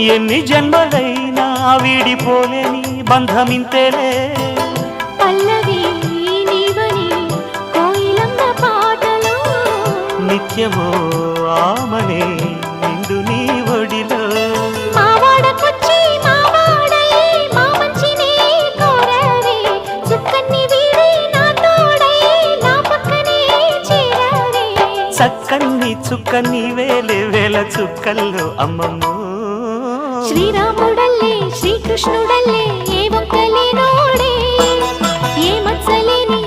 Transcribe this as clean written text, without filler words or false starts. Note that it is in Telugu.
ఎన్ని జన్మలైనా వీడిపోలేని బంధమింతేలే పల్లవి నీవని కోయిలమ్మ పాటలో నిత్యమో ఆమనే నిండు నీ ఒడిలో మావాడకొచ్చి మావాడై మా మంచినే కోరవే చుక్కన్ని వీడి నా తోడై నా పక్కనే చేరవే చక్కన్ని చుక్కన్ని వేలే వేల చుక్కల్లో అమ్మమ్మో శ్రీరాముడల్లే శ్రీకృష్ణుడల్లే ఏ ఒక్కలేనోడే ఏ మచ్చలేని